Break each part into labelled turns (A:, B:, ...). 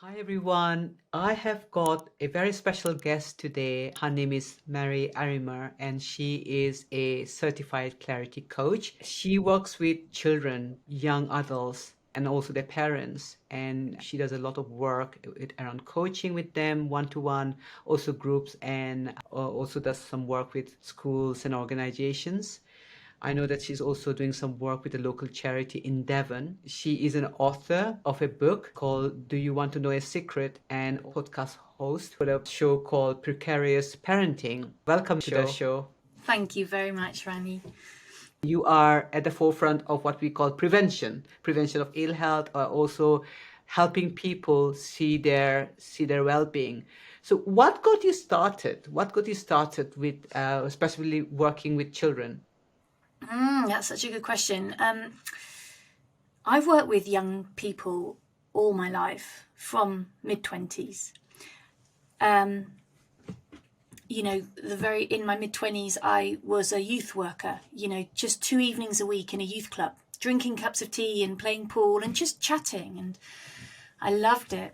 A: Hi everyone. I have got a very special guest today. Her name is Marie Arymar and she is a certified clarity coach. She works with children, young adults, and also their parents. And she does a lot of work around coaching with them, one-to-one, also groups, and also does some work with schools and organizations. I know that she's also doing some work with a local charity in Devon. She is an author of a book called Do You Want to Know a Secret, and a podcast host for a show called Precarious Parenting. Welcome to the show.
B: Thank you very much, Rani.
A: You are at the forefront of what we call prevention of ill health, or also helping people see their well-being. So what got you started? What got you started with especially working with children?
B: That's such a good question. I've worked with young people all my life, from mid-20s. In my mid-20s, I was a youth worker, just 2 evenings a week in a youth club, drinking cups of tea and playing pool and just chatting. And I loved it.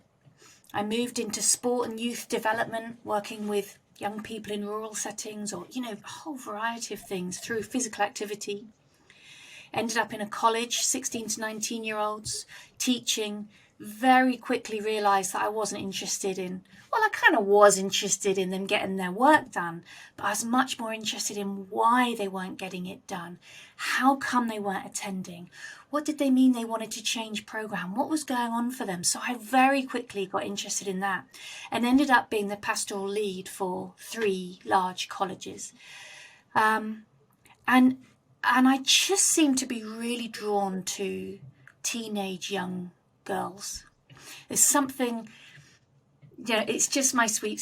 B: I moved into sport and youth development, working with young people in rural settings, or, a whole variety of things through physical activity. Ended up in a college, 16 to 19-year-olds, teaching. Very quickly realised that I wasn't interested in, I kind of was interested in them getting their work done, but I was much more interested in why they weren't getting it done. How come they weren't attending? What did they mean they wanted to change program? What was going on for them? So I very quickly got interested in that and ended up being the pastoral lead for 3 large colleges. And I just seemed to be really drawn to teenage young girls. There's something, it's just my sweet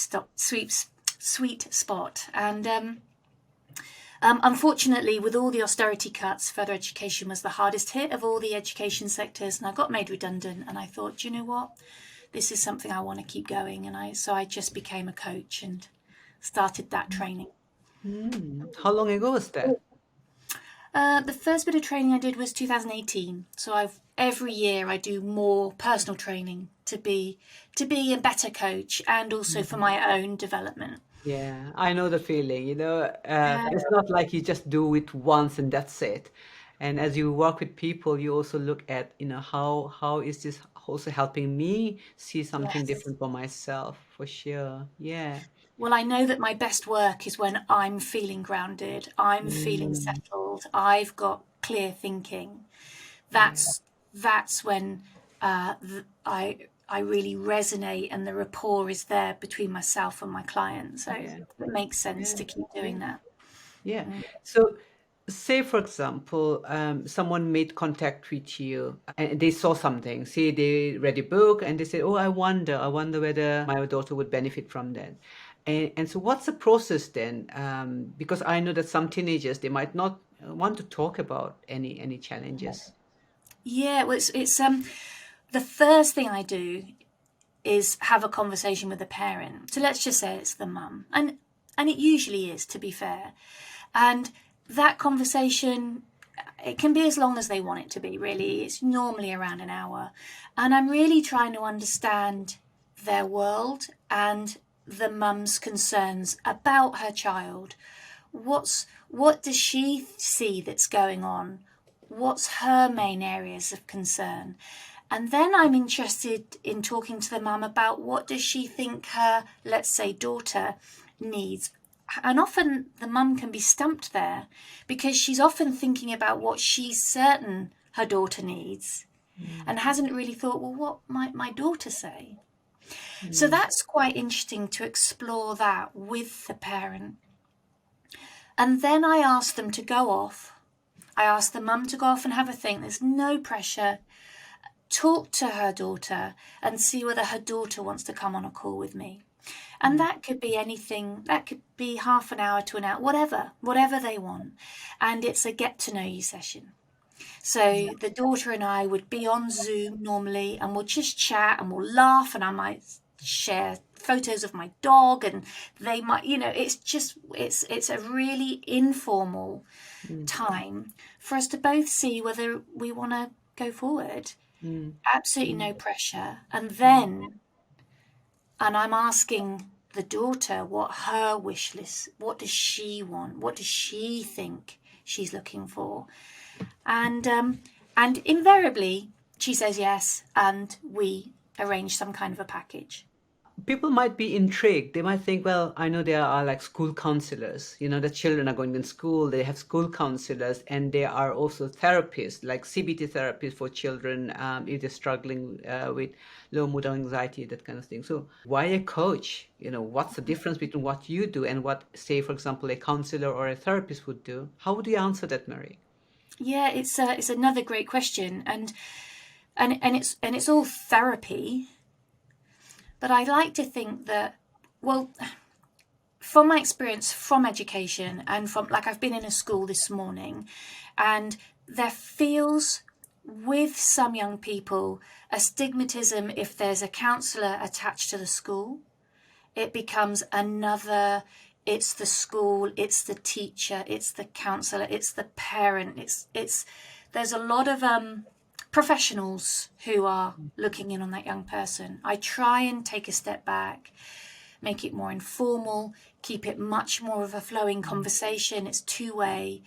B: spot. And unfortunately, with all the austerity cuts, further education was the hardest hit of all the education sectors, and I got made redundant. And I thought, do you know what? This is something I want to keep going. And so I just became a coach and started that training.
A: How long ago was that?
B: The first bit of training I did was 2018. So every year I do more personal training to be a better coach, and also for my own development.
A: Yeah, I know the feeling, it's not like you just do it once and that's it. And as you work with people, you also look at, how is this also helping me see something
B: Yes.
A: different for myself, for sure. Yeah.
B: Well, I know that my best work is when I'm feeling grounded, I'm feeling
A: Mm,
B: settled, I've got clear thinking.
A: yeah.
B: That's when I really resonate, and the rapport is there between myself and my client. So
A: Yeah.
B: it makes sense
A: Yeah.
B: to keep
A: Yeah.
B: doing that.
A: Yeah. So say, for example, someone made contact with you and they saw something. Say they read a book and they say, "Oh, I wonder whether my daughter would benefit from that." And so, what's the process then? Because I know that some teenagers they might not want to talk about any challenges.
B: Yeah, well, it's the first thing I do is have a conversation with the parent. So let's just say it's the mum, and it usually is, to be fair. And that conversation, it can be as long as they want it to be. Really, it's normally around an hour, and I'm really trying to understand their world and the mum's concerns about her child. What does she see that's going on? What's her main areas of concern? And then I'm interested in talking to the mum about what does she think her, let's say, daughter needs. And often the mum can be stumped there, because she's often thinking about what she's certain her daughter needs and hasn't really thought, well, what might my daughter say? So that's quite interesting to explore that with the parent. And then I ask them to go off. I ask the mum to go off and have a think. There's no pressure. Talk to her daughter and see whether her daughter wants to come on a call with me. And that could be anything. That could be half an hour to an hour, whatever they want. And it's a get to know you session. So the daughter and I would be on Zoom normally, and we'll just chat and we'll laugh, and I might share photos of my dog, and they might, it's a really informal time for us to both see whether we want to go forward.
A: Mm,
B: Absolutely
A: mm,
B: no pressure. And then And I'm asking the daughter what her wish list, what does she want? What does she think she's looking for? And invariably she says yes, and we arrange some kind of a package.
A: People might be intrigued. They might think, well, I know there are like school counselors. The children are going in school, they have school counselors, and there are also therapists, like CBT therapists for children if they're struggling with low mood or anxiety, that kind of thing. So why a coach? What's the difference between what you do and what, say, for example, a counselor or a therapist would do? How would you answer that, Mary?
B: Yeah, it's another great question, and it's all therapy. But I like to think that, well, from my experience from education and from, like, I've been in a school this morning, and there feels with some young people a stigmatism if there's a counsellor attached to the school. It becomes another, it's the school, it's the teacher, it's the counsellor, it's the parent, it's there's a lot of professionals who are looking in on that young person. I try and take a step back, make it more informal, keep it much more of a flowing conversation. It's two-way.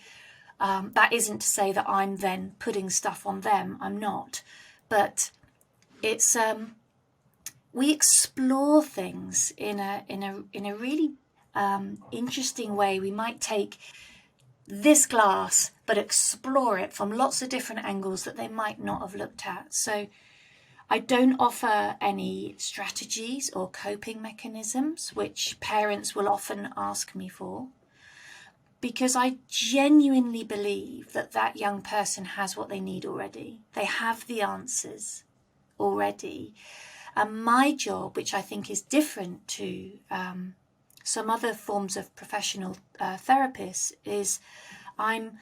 B: That isn't to say that I'm then putting stuff on them. I'm not. But it's we explore things in a really interesting way. We might take this glass, but explore it from lots of different angles that they might not have looked at. So I don't offer any strategies or coping mechanisms, which parents will often ask me for, because I genuinely believe that that young person has what they need already. They have the answers already. And my job, which I think is different to some other forms of professional therapists, is I'm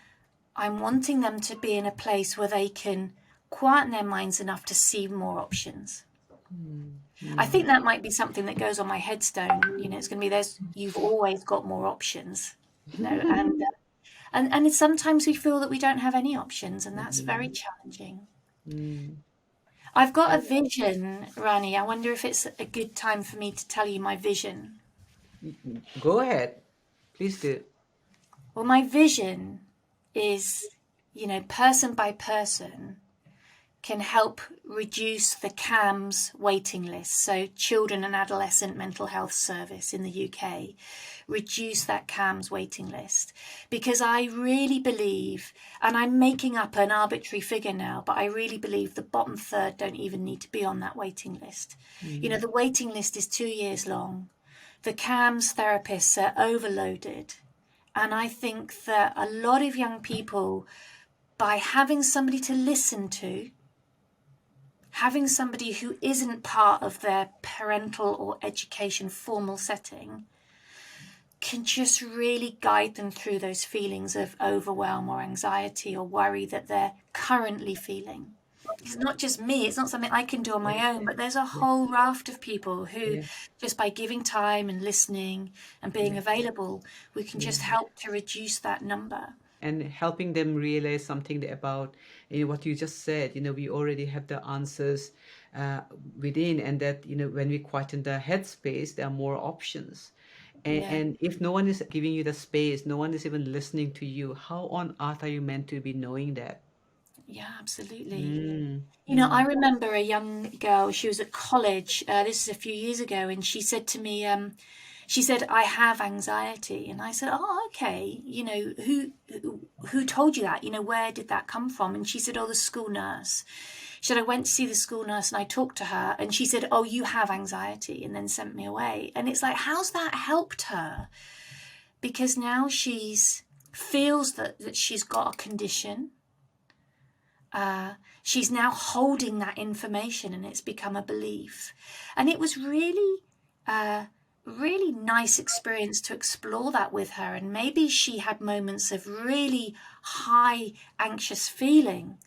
B: wanting them to be in a place where they can quieten their minds enough to see more options. I think that might be something that goes on my headstone. It's going to be you've always got more options. And sometimes we feel that we don't have any options, and that's very challenging. I've got a vision, Rani. I wonder if it's a good time for me to tell you my vision.
A: Go ahead, please do.
B: Well, my vision is, person by person can help reduce the CAMS waiting list. So Children and Adolescent Mental Health Service in the UK, reduce that CAMS waiting list. Because I really believe, and I'm making up an arbitrary figure now, but I really believe the bottom third don't even need to be on that waiting list. The waiting list is 2 years long. The CAMS therapists are overloaded. And I think that a lot of young people, by having somebody to listen to, having somebody who isn't part of their parental or education formal setting, can just really guide them through those feelings of overwhelm or anxiety or worry that they're currently feeling. It's not just me, it's not something I can do on my own, but there's a whole raft of people who, just by giving time and listening and being available, we can just help to reduce that number.
A: And helping them realize something about what you just said. We already have the answers within, and that when we quieten the headspace, there are more options. And if no one is giving you the space, no one is even listening to you, how on earth are you meant to be knowing that?
B: Yeah, absolutely. I remember a young girl, she was at college, this is a few years ago, and she said to me, she said, I have anxiety. And I said, oh, okay. Who told you that? Where did that come from? And she said, oh, the school nurse. She said, I went to see the school nurse and I talked to her and she said, oh, you have anxiety, and then sent me away. And it's like, how's that helped her? Because now feels that she's got a condition. She's now holding that information and it's become a belief. And it was really nice experience to explore that with her. And maybe she had moments of really high anxious feeling,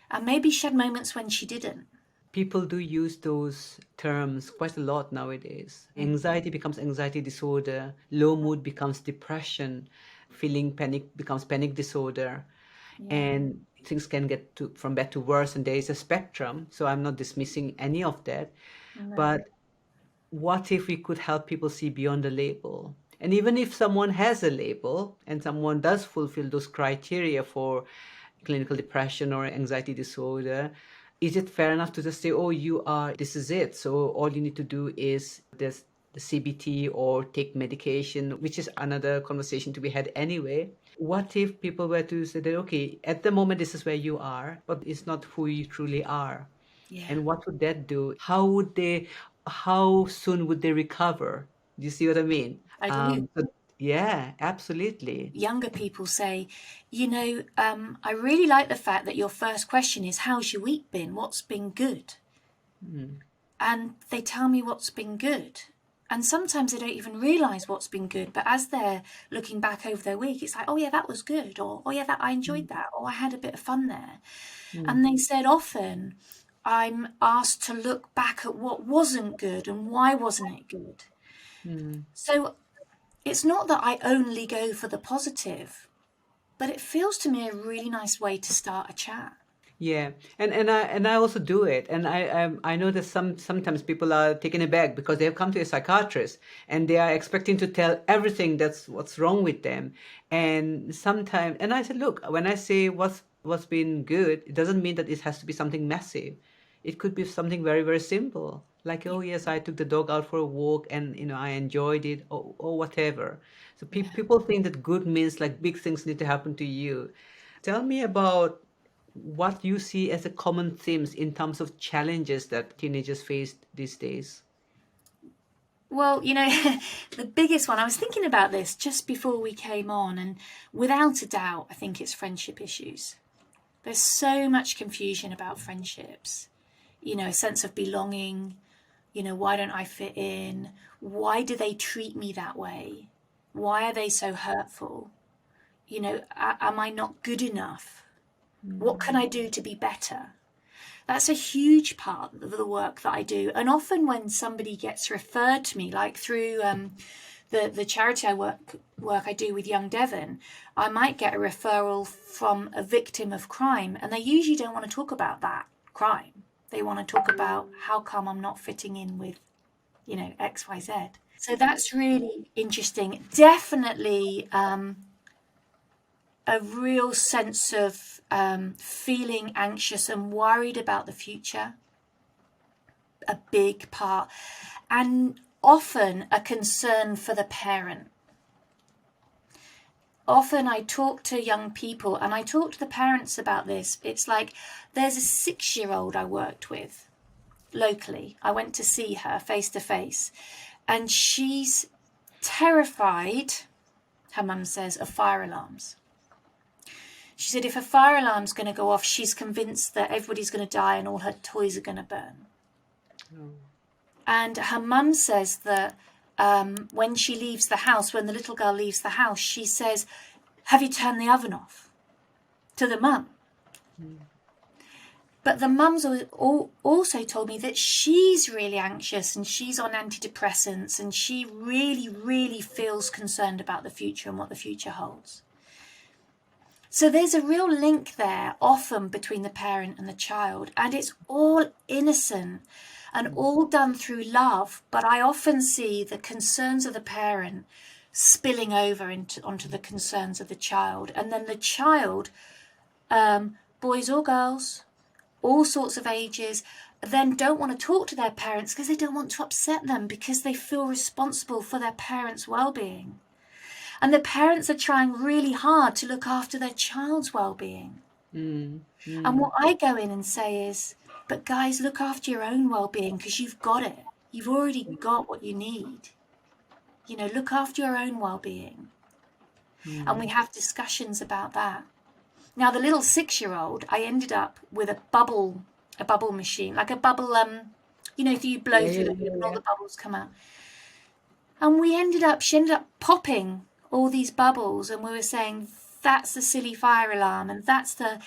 B: and maybe she had moments when she didn't.
A: People do use those terms quite a lot nowadays. Anxiety becomes anxiety disorder, low mood becomes depression, feeling panic becomes panic disorder, and things can get from bad to worse, and there is a spectrum. So I'm not dismissing any of that.
B: No.
A: But what if we could help people see beyond the label? And even if someone has a label and someone does fulfill those criteria for clinical depression or anxiety disorder, is it fair enough to just say, oh, this is it. So all you need to do is this the CBT or take medication, which is another conversation to be had anyway. What if people were to say that, okay, at the moment, this is where you are, but it's not who you truly are?
B: Yeah,
A: And what would that do? How soon would they recover? Do you see what I mean?
B: I do.
A: Yeah, absolutely.
B: Younger people say, I really like the fact that your first question is, how's your week been? What's been good? And they tell me what's been good. And sometimes they don't even realize what's been good. But as they're looking back over their week, it's like, oh yeah, that was good. Or, oh yeah, I enjoyed that. Or I had a bit of fun there. And they said often I'm asked to look back at what wasn't good and why wasn't it good. So it's not that I only go for the positive, but it feels to me a really nice way to start a chat.
A: Yeah, and I also do it, and I know that sometimes people are taken aback because they have come to a psychiatrist and they are expecting to tell everything that's what's wrong with them, and sometimes, and I said, look, when I say what's been good, it doesn't mean that it has to be something massive. It could be something very, very simple, like, oh yes, I took the dog out for a walk and I enjoyed it, or whatever. So people think that good means like big things need to happen to you. Tell me about what you see as the common themes in terms of challenges that teenagers face these days.
B: Well, the biggest one, I was thinking about this just before we came on, and without a doubt, I think it's friendship issues. There's so much confusion about friendships, a sense of belonging, why don't I fit in? Why do they treat me that way? Why are they so hurtful? Am I not good enough? What can I do to be better? That's a huge part of the work that I do. And often when somebody gets referred to me, like through the charity work I do with Young Devon, I might get a referral from a victim of crime, and they usually don't want to talk about that crime. They want to talk about how come I'm not fitting in with, X, Y, Z. So that's really interesting. Definitely a real sense of feeling anxious and worried about the future, a big part, and often a concern for the parent. Often I talk to young people and I talk to the parents about this. It's like there's a 6-year-old I worked with locally. I went to see her face to face, and she's terrified, her mum says, of fire alarms. She said if a fire alarm's going to go off, she's convinced that everybody's going to die and all her toys are going to burn. Oh. And her mum says that when she leaves the house, when the little girl leaves the house, she says, have you turned the oven off? To the mum. But the mum's also told me that she's really anxious and she's on antidepressants and she really, really feels concerned about the future and what the future holds. So there's a real link there often between the parent and the child, and it's all innocent and all done through love. But I often see the concerns of the parent spilling over onto the concerns of the child. And then the child, boys or girls, all sorts of ages, then don't want to talk to their parents because they don't want to upset them, because they feel responsible for their parents' well-being. And the parents are trying really hard to look after their child's well-being. And what I go in and say is, but guys, look after your own well-being because you've got it. You've already got what you need. Look after your own well-being. And we have discussions about that. Now, the little 6-year-old, I ended up with a bubble machine, like a bubble, if you blow through and all the bubbles come out. And she ended up popping all these bubbles, and we were saying, that's the silly fire alarm, and that's the,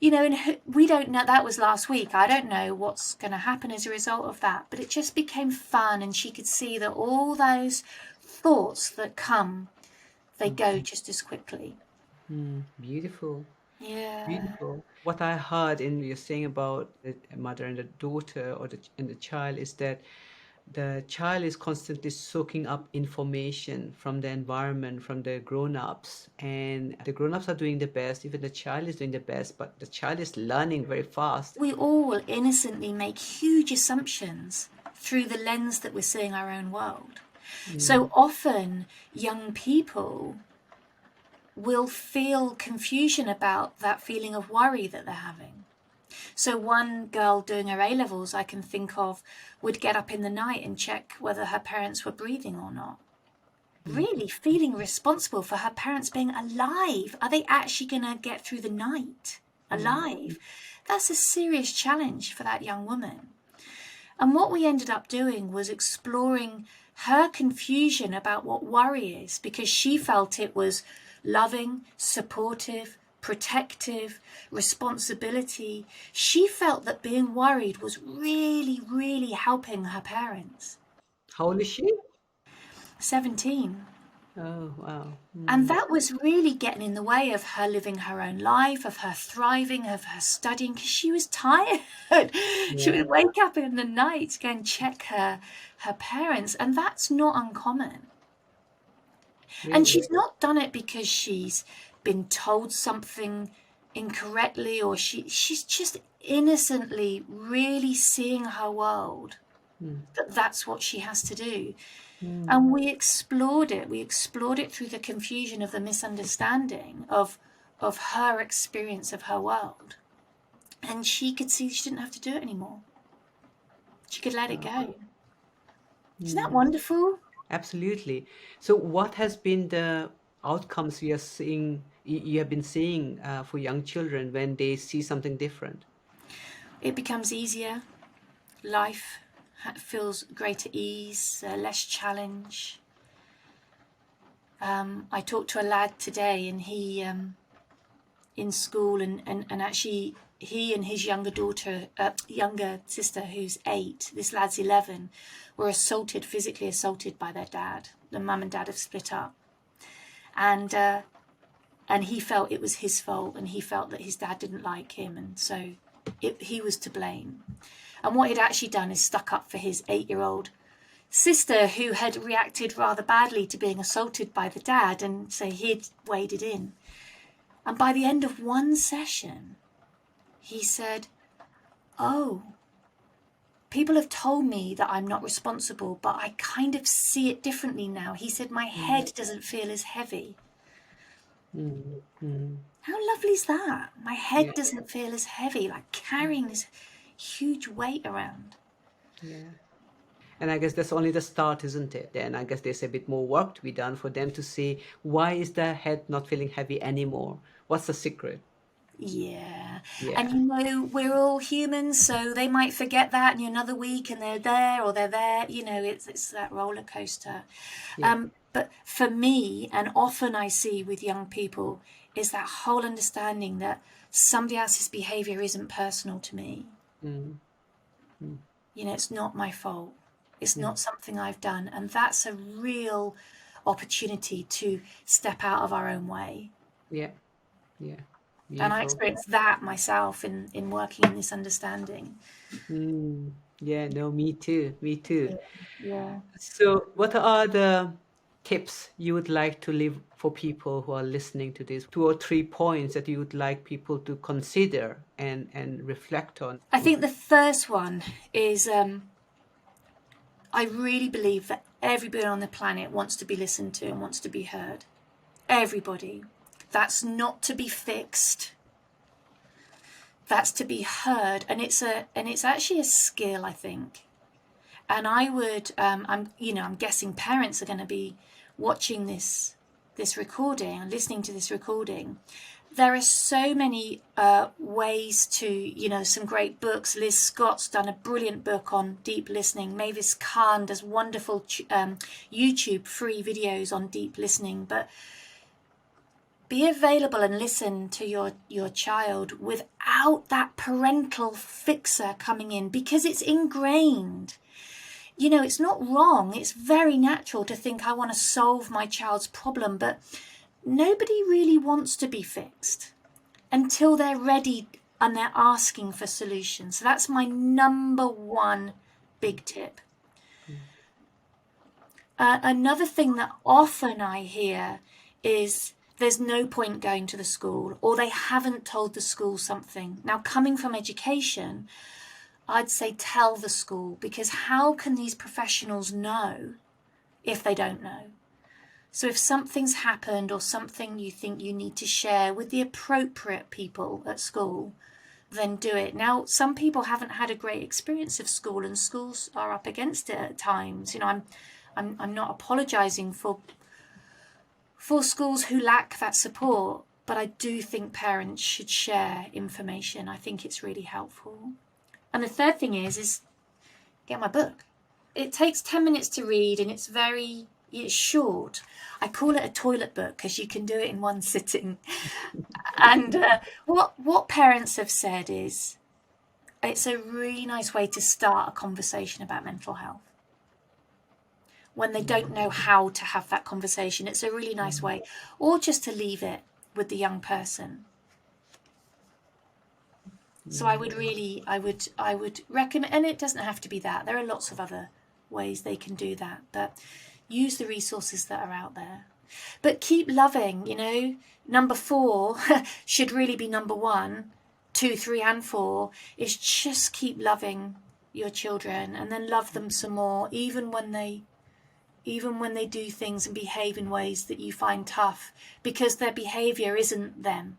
B: and we don't know, that was last week. I don't know what's going to happen as a result of that, but it just became fun, and she could see that all those thoughts that come, they go just as quickly.
A: Beautiful.
B: Yeah.
A: Beautiful. What I heard in you're saying about the mother and the daughter and the child is that the child is constantly soaking up information from the environment, from the grown-ups, and the grown-ups are doing the best, even the child is doing the best, but the child is learning very fast.
B: We all innocently make huge assumptions through the lens that we're seeing our own world. So often young people will feel confusion about that feeling of worry that they're having. So one girl doing her A-levels I can think of would get up in the night and check whether her parents were breathing or not. Really feeling responsible for her parents being alive. Are they actually going to get through the night alive? That's a serious challenge for that young woman. And what we ended up doing was exploring her confusion about what worry is, because she felt it was loving, supportive, protective, responsibility. She felt that being worried was really, really helping her parents.
A: How old is she?
B: 17.
A: Oh, wow.
B: And that was really getting in the way of her living her own life, of her thriving, of her studying, because she was tired. She would wake up in the night to go and check her parents, and that's not uncommon. And she's not done it because she's been told something incorrectly, or she's just innocently really seeing her world, that's what she has to do. And we explored it. We explored it through the confusion of the misunderstanding of her experience of her world. And she could see she didn't have to do it anymore. She could let it go. Isn't that wonderful?
A: Absolutely. So what has been the outcomes we are seeing, you have been seeing for young children when they see something different?
B: It becomes easier. Life feels greater ease, less challenge. I talked to a lad today, and he in school, and actually he and his younger sister, who's 8, this lad's 11, were physically assaulted by their dad. The mum and dad have split up, and he felt it was his fault, and he felt that his dad didn't like him, and so he was to blame. And what he'd actually done is stuck up for his 8-year-old sister, who had reacted rather badly to being assaulted by the dad, and so he'd waded in. And by the end of one session, he said, "Oh, people have told me that I'm not responsible, but I kind of see it differently now." He said, "My head doesn't feel as heavy." How lovely is that? My head doesn't feel as heavy, like carrying this huge weight around.
A: Yeah. And I guess that's only the start, isn't it? Then I guess there's a bit more work to be done for them to see, why is their head not feeling heavy anymore? What's the secret?
B: Yeah.
A: Yeah.
B: And we're all humans, so they might forget that in another week, and they're there or they're there. It's that roller coaster.
A: Yeah.
B: But for me, and often I see with young people, is that whole understanding that somebody else's behavior isn't personal to me. It's not my fault. It's not something I've done. And that's a real opportunity to step out of our own way.
A: Yeah. Yeah.
B: And I
A: Beautiful.
B: experienced that myself in working in this understanding.
A: Yeah, no, me too. Me too.
B: Yeah.
A: So what are the tips you would like to leave for people who are listening to this? 2 or 3 points that you would like people to consider and reflect on?
B: I think the first one is I really believe that everybody on the planet wants to be listened to and wants to be heard. Everybody. That's not to be fixed. That's to be heard, and it's actually a skill, I think. And I would, I'm guessing parents are going to be watching this recording and listening to this recording. There are so many ways to, some great books. Liz Scott's done a brilliant book on deep listening. Mavis Khan does wonderful YouTube free videos on deep listening. But be available and listen to your child without that parental fixer coming in, because it's ingrained. It's not wrong. It's very natural to think, I want to solve my child's problem, but nobody really wants to be fixed until they're ready and they're asking for solutions. So that's my number one big tip. Another thing that often I hear is there's no point going to the school, or they haven't told the school something. Now, coming from education, I'd say tell the school, because how can these professionals know if they don't know? So if something's happened or something you think you need to share with the appropriate people at school, then do it. Now, some people haven't had a great experience of school, and schools are up against it at times. You know, I'm not apologising for schools who lack that support, but I do think parents should share information. I think it's really helpful. And the third thing is get my book. It takes 10 minutes to read, and it's short. I call it a toilet book because you can do it in one sitting. And what parents have said is it's a really nice way to start a conversation about mental health. When they don't know how to have that conversation, it's a really nice way, or just to leave it with the young person. So I would recommend, and it doesn't have to be that. There are lots of other ways they can do that, but use the resources that are out there. But keep loving, you know. Number 4 should really be number 1, 2, 3, and 4 is just keep loving your children, and then love them some more, even when they do things and behave in ways that you find tough, because their behavior isn't them.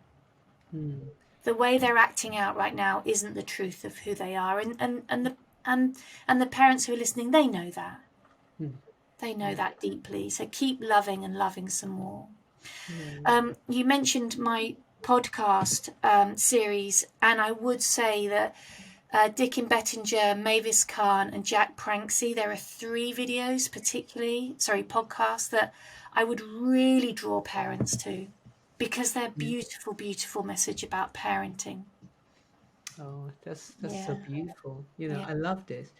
B: The way they're acting out right now isn't the truth of who they are, and the parents who are listening, they know that. They know that deeply. So keep loving and loving some more. You mentioned my podcast series, and I would say that Dickin Bettinger, Mavis Khan, and Jack Pranksy, there are 3 videos podcasts that I would really draw parents to, because they're beautiful, beautiful message about parenting.
A: Oh, that's so beautiful. You know, I love this.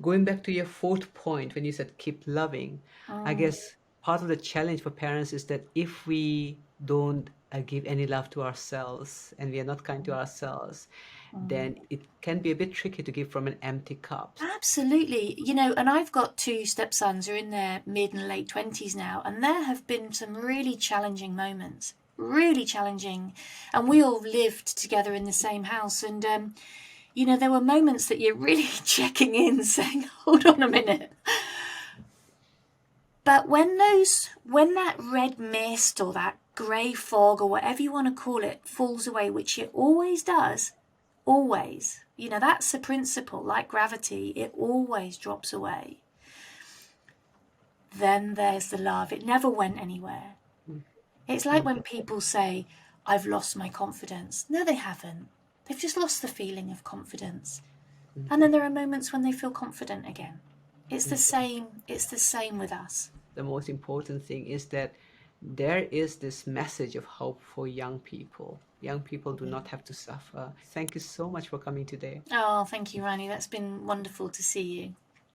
A: Going back to your 4th point, when you said keep loving, I guess part of the challenge for parents is that if we don't give any love to ourselves, and we are not kind to ourselves, then it can be a bit tricky to give from an empty cup.
B: Absolutely. You know, and I've got 2 stepsons who are in their mid and late 20s now, and there have been some really challenging moments. Really challenging, and we all lived together in the same house, and you know, there were moments that you're really checking in, saying, hold on a minute. But when that red mist or that grey fog or whatever you want to call it falls away, which it always does, always, you know, that's the principle, like gravity, it always drops away, then there's the love. It never went anywhere. It's like when people say, I've lost my confidence. No, they haven't. They've just lost the feeling of confidence. And then there are moments when they feel confident again. It's the same with us.
A: The most important thing is that there is this message of hope for young people. Young people do not have to suffer. Thank you so much for coming today.
B: Oh, thank you, Rani. That's been wonderful to see you.